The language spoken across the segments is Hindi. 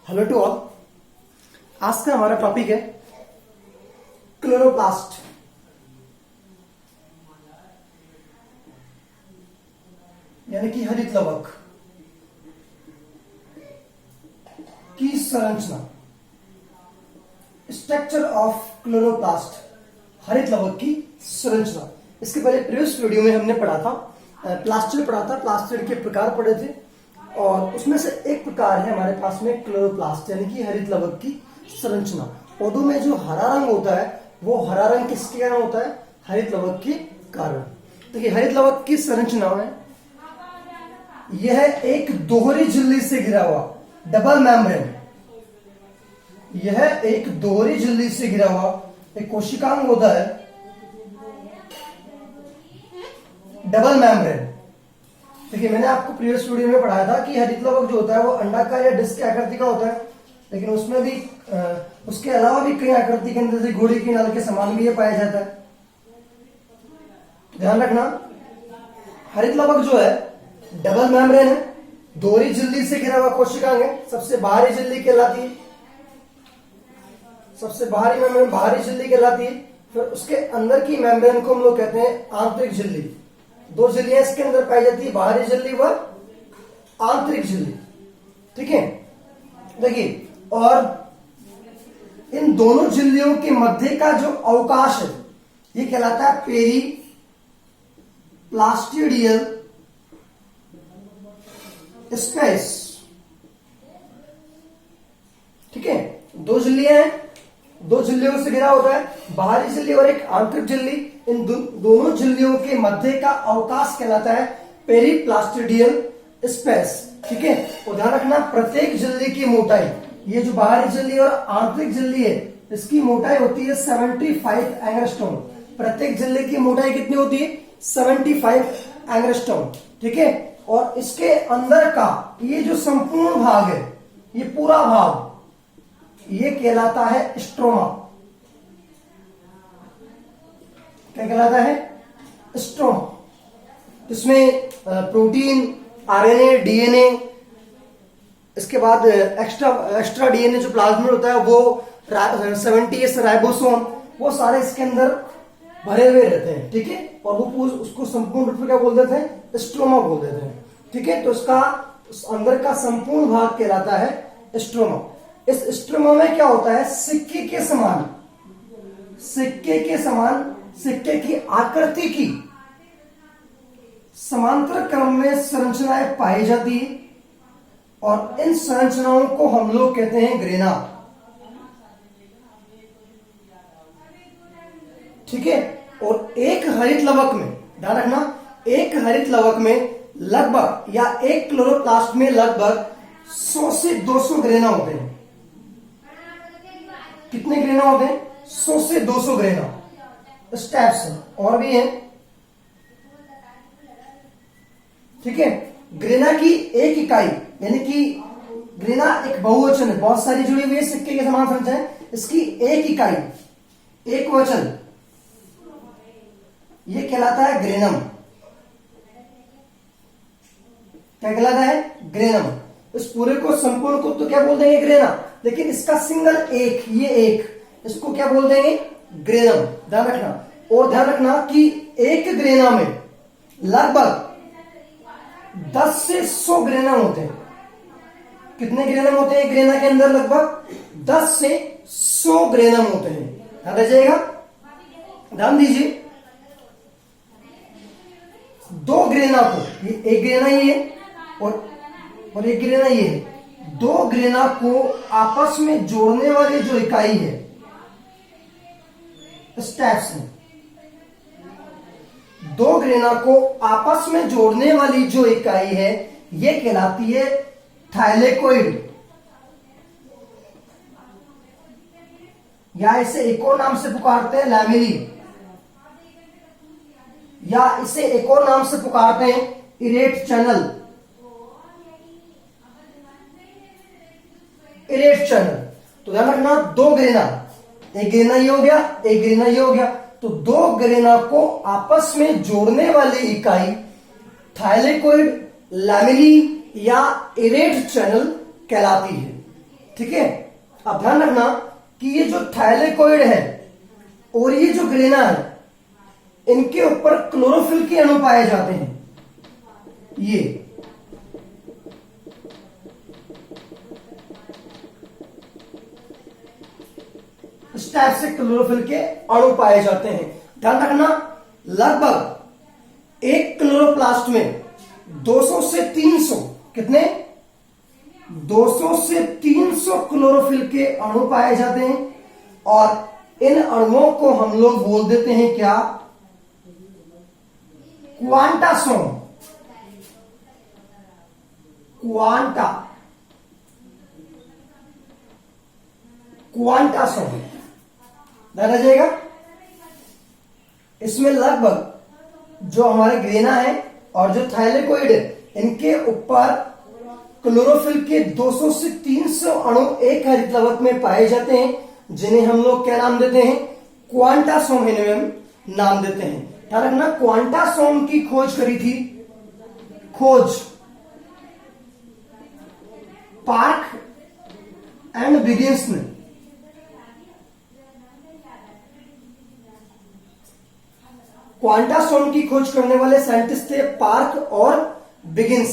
Hello to all. आज का हमारा टॉपिक है क्लोरोप्लास्ट। यानी कि हरित लवक की संरचना, स्ट्रक्चर ऑफ क्लोरोप्लास्ट, हरित लवक की संरचना। इसके पहले प्रीवियस वीडियो में हमने पढ़ा था, प्लास्टिड पढ़ा था, प्लास्टिड के प्रकार पढ़े थे और उसमें से एक प्रकार है हमारे पास में क्लोरोप्लास्ट यानी कि हरित लवक की संरचना। पौधों में जो हरा रंग होता है वो हरा रंग किसके कारण होता है? हरित लवक के कारण। देखिए हरित लवक की संरचना में यह एक दोहरी झिल्ली से घिरा हुआ डबल मेम्ब्रेन, यह एक दोहरी झिल्ली से घिरा हुआ एक कोशिकांग होता है डबल मेम्ब्रेन। देखिए मैंने आपको प्रीवियस वीडियो में पढ़ाया था कि हरित लवक जो होता है वो अंडाकार या डिस्क के आकृति का होता है, लेकिन उसमें भी उसके अलावा भी कई आकृति के अंदर, जैसे घोड़े की नाल के समान भी ये पाया जाता है। ध्यान रखना, हरित लवक जो है डबल मेम्ब्रेन है, दोहरी झिल्ली से घिरा हुआ कोशिकांग है। सबसे बाहरी झिल्ली कहलाती है, सबसे बाहरी मेम्ब्रेन बाहरी झिल्ली कहलाती है। फिर उसके अंदर की मेम्ब्रेन को हम लोग कहते हैं आंतरिक झिल्ली। दो झिल्लियां इसके अंदर पाई जाती है, बाहरी झिल्ली व आंतरिक झिल्ली। ठीक है, देखिए और इन दोनों झिल्लियों के मध्य का जो अवकाश है ये कहलाता है पेरी प्लास्टिडियल स्पेस। ठीक है, दो झिल्लियां हैं, दो झिल्लियों से घिरा होता है, बाहरी झिल्ली और एक आंतरिक झिल्ली। इन दोनों झिल्लियों के मध्य का अवकाश कहलाता है पेरीप्लास्टिडियल स्पेस। ठीक है, और ध्यान रखना प्रत्येक झिल्ली की मोटाई, ये जो बाहरी झिल्ली और आंतरिक झिल्ली है इसकी मोटाई होती है 75 एंगस्ट्रॉम। प्रत्येक झिल्ली की मोटाई कितनी होती है? 75 एंगस्ट्रॉम। ठीक है, और इसके अंदर का ये जो संपूर्ण भाग है, ये पूरा भाग ये कहलाता है स्ट्रोमा। क्या कहलाता है? स्ट्रोमा। इसमें प्रोटीन, आरएनए, डीएनए, इसके बाद एक्स्ट्रा डीएनए जो प्लाज्मिड होता है वो 70s राइबोसोम, वो सारे इसके अंदर भरे हुए रहते हैं। ठीक है, और वो उसको संपूर्ण रूप में क्या बोल देते हैं? स्ट्रोमा बोल देते हैं। ठीक है, तो इसका अंदर का संपूर्ण भाग कहलाता है स्ट्रोमा। इस स्ट्रोमा में क्या होता है? सिक्के के समान, सिक्के के समान, सिक्के की आकृति की समांतर क्रम में संरचनाएं पाई जाती है और इन संरचनाओं को हम लोग कहते हैं ग्रेना। ठीक है, और एक हरित लवक में, ध्यान रखना, एक हरित लवक में लगभग या एक क्लोरोप्लास्ट में लगभग 100 से 200 ग्रेना होते हैं। कितने ग्रेना होते हैं? 100 से 200 ग्रेना स्टेप्स हैं और भी हैं। ठीक है, ग्रेना की एक इकाई यानी कि ग्रेना एक बहुवचन है, बहुत सारी जुड़ी हुई है सिक्के के समान संरचना है, इसकी एक इकाई, एक वचन, ये कहलाता है ग्रेनम। क्या कहलाता है? ग्रेनम। इस पूरे को, संपूर्ण को तो क्या बोल देंगे? ग्रेना। लेकिन इसका सिंगल एक, ये एक, इसको क्या बोल देंगे? ग्रेनम। ध्यान रखना, और ध्यान रखना कि एक ग्रेना में लगभग 10 से 100 ग्रेनम होते हैं। कितने ग्रेनम होते हैं? ग्रेना के अंदर लगभग 10 से 100 ग्रेनम होते हैं। ध्यान रखिएगा, ध्यान दीजिए। दो ग्रेना को, ये एक ग्रेना ये है और एक ग्रेना ये है, दो ग्रेना को आपस में जोड़ने वाली जो इकाई है स्टेप्स में, दो ग्रेना को आपस में जोड़ने वाली जो इकाई है ये कहलाती है थाइलेकोइड, या इसे एक और नाम से पुकारते हैं लैमेली, या इसे एक और नाम से पुकारते हैं इरेट चैनल। इरेट चैनल। तो ध्यान रखना, दो ग्रेना, एक ग्रेना ये हो गया, एक ग्रेना ये हो गया, तो दो ग्रेना को आपस में जोड़ने वाली इकाई थाइलेकोइड, लैमेली या इरेट चैनल कहलाती है। ठीक है। अब ध्यान रखना कि ये जो थायलेकोइड है और ये जो ग्रेना है, इनके ऊपर क्लोरोफिल के अणु पाए जाते हैं। ये इस टाइप से क्लोरोफिल के अणु पाए जाते हैं। ध्यान रखना, लगभग एक क्लोरोप्लास्ट में 200 से 300, कितने, 200 से 300 क्लोरोफिल के अणु पाए जाते हैं। और इन अणुओं को हम लोग बोल देते हैं क्या, क्वांटासोम। क्वांटासोम ध्यान रखिएगा। इसमें लगभग जो हमारे ग्रेना है और जो थाइलेकोइड है, इनके ऊपर क्लोरोफिल के 200 से 300 अणु एक हरित लवक में पाए जाते हैं, जिन्हें हम लोग क्या नाम देते हैं, क्वांटासोम नाम देते हैं। ध्यान रखना, क्वांटासोम की खोज करी थी, खोज पार्क एंड बिगिंस ने। क्वांटासोम की खोज करने वाले साइंटिस्ट थे पार्क और बिगिंस।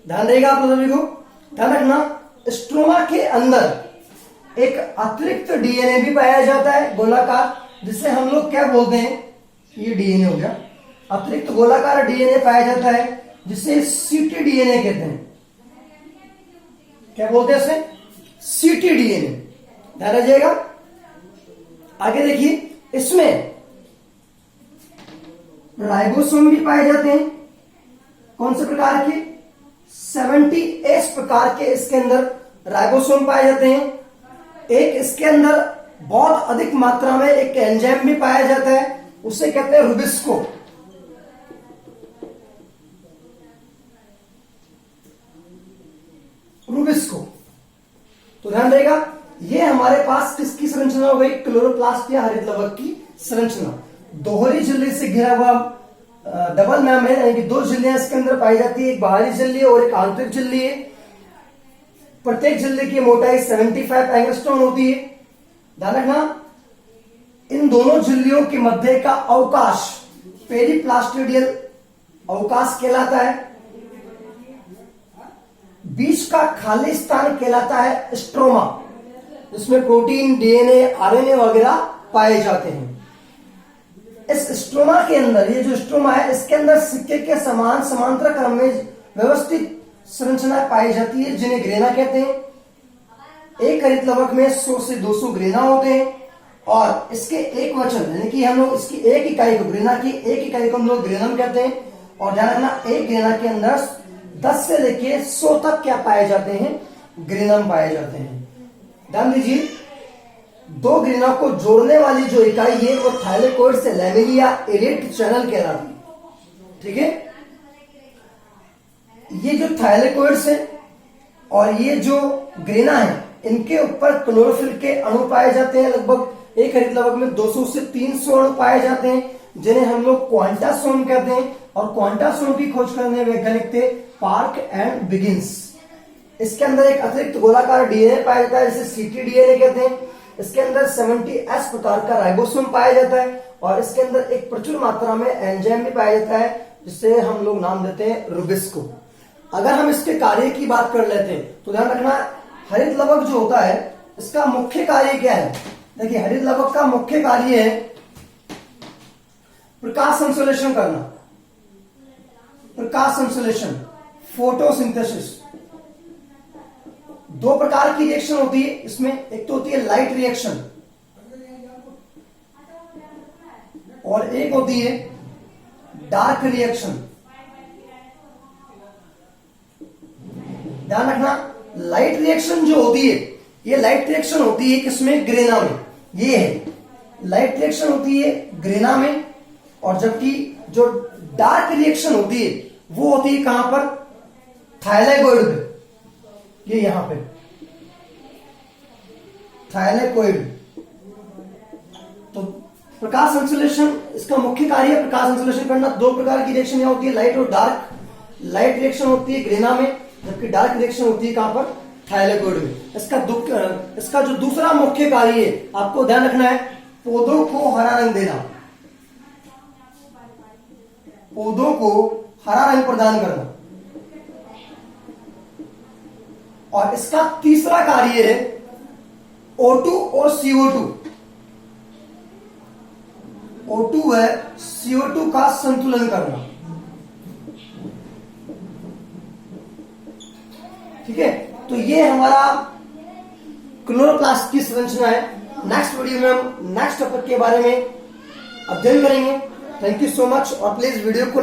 ध्यान रहेगा आप लोगों को। ध्यान रखना, स्ट्रोमा के अंदर एक अतिरिक्त डीएनए भी पाया जाता है गोलाकार, जिसे हम लोग क्या बोलते हैं, ये डीएनए हो गया, अतिरिक्त गोलाकार डीएनए पाया जाता है जिसे सीटीडीएनए कहते हैं। क्या बोलते हैं इसे, सीटीडीएनए। ध्यान रखिएगा। आगे देखिए, इसमें राइबोसोम भी पाए जाते हैं। कौन से प्रकार के, 70S प्रकार के इसके अंदर राइबोसोम पाए जाते हैं। एक इसके अंदर बहुत अधिक मात्रा में एक एंजाइम भी पाया जाता है, उसे कहते हैं रुबिस्को। तो ध्यान रहेगा, ये हमारे पास किसकी संरचना हो गई, क्लोरोप्लास्ट या हरित लवक की संरचना। दोहरी झिल्ली से घिरा हुआ डबल मेम्ब्रेन, यानी कि दो झिल्लियां इसके अंदर पाई जाती है, एक बाहरी झिल्ली और एक आंतरिक झिल्ली है। प्रत्येक झिल्ली की मोटाई 75 एंगस्ट्रॉम होती है। ध्यान रखना, इन दोनों झिल्लियों के मध्य का अवकाश पेरिप्लास्टिडियल अवकाश कहलाता है। बीच का खाली स्थान कहलाता है स्ट्रोमा, जिसमें प्रोटीन, डीएनए, आरएनए वगैरह पाए जाते हैं। इस स्ट्रोमा के अंदर, ये जो स्ट्रोमा है, इसके अंदर सिक्के के समान समांतर क्रम में व्यवस्थित संरचना पाई जाती है, जिन्हें ग्रेना कहते हैं। एक हरित लवक में 100 से 200 ग्रेना होते हैं और इसके एक वचन, यानी कि हम लोग इसकी एक इकाई को, ग्रेना की एक इकाई को हम लोग ग्रेनम कहते हैं। और ध्यान रखना, एक ग्रेना के अंदर 10 से लेके 100 तक क्या पाए जाते हैं, ग्रेनम पाए जाते हैं। ध्यान दीजिए, दो ग्रेना को जोड़ने वाली जो इकाई है वो थाइलेकोइड से लैमेलिया एलिट चैनल कहलाती है। ठीक है, ये जो थाइलेकोइड्स है और ये जो ग्रेना है, इनके ऊपर क्लोरोफिल के अणु पाए जाते हैं। लगभग एक हरित लवक में 200 से 300 अणु पाए जाते हैं, जिन्हें हम लोग क्वांटासोम कहते हैं। और क्वांटासोम की खोज करने वैज्ञानिक थे पार्क एंड बिगिंस। इसके अंदर एक अतिरिक्त गोलाकार डीएनए पाया जाता है, जिसे सीटीडीएनए कहते हैं। इसके अंदर 70S प्रकार का राइबोसोम पाया जाता है और इसके अंदर एक प्रचुर मात्रा में एंजाइम भी पाया जाता है, जिसे हम लोग नाम देते हैं रुबिस्को। अगर हम इसके कार्य की बात कर लेते हैं तो ध्यान रखना, हरित लवक जो होता है, इसका मुख्य कार्य क्या है। देखिए, हरित लवक का मुख्य कार्य है प्रकाश संश्लेषण करना, प्रकाश संश्लेषण, फोटोसिंथेसिस। दो प्रकार की रिएक्शन होती है इसमें, एक तो होती है लाइट रिएक्शन और एक होती है डार्क रिएक्शन। ध्यान रखना, लाइट रिएक्शन जो होती है, ये लाइट रिएक्शन होती है किसमें, ग्रेना में। ये है लाइट रिएक्शन होती है ग्रेना में, और जबकि जो डार्क रिएक्शन होती है वो होती है कहां पर, थाइलेकोइड पे। ये यहां पे थाइलेकोइड। तो प्रकाश संश्लेषण इसका मुख्य कार्य है, प्रकाश संश्लेषण करना। दो प्रकार की रिएक्शन यहां होती है, लाइट और डार्क। लाइट रिएक्शन होती है ग्रेना में, जबकि डार्क रिएक्शन होती है कहां पर, थाइलेकोइड में। इसका जो दूसरा मुख्य कार्य है, आपको ध्यान रखना है, पौधों को हरा रंग देना, पौधों को हरा रंग प्रदान करना। और इसका तीसरा कार्य है O2 और CO2, O2 है CO2 का संतुलन करना। ठीक है, तो ये हमारा क्लोरोप्लास्ट की संरचना है। नेक्स्ट वीडियो में हम नेक्स्ट टॉपिक के बारे में अध्ययन करेंगे। थैंक यू सो मच, और प्लीज वीडियो को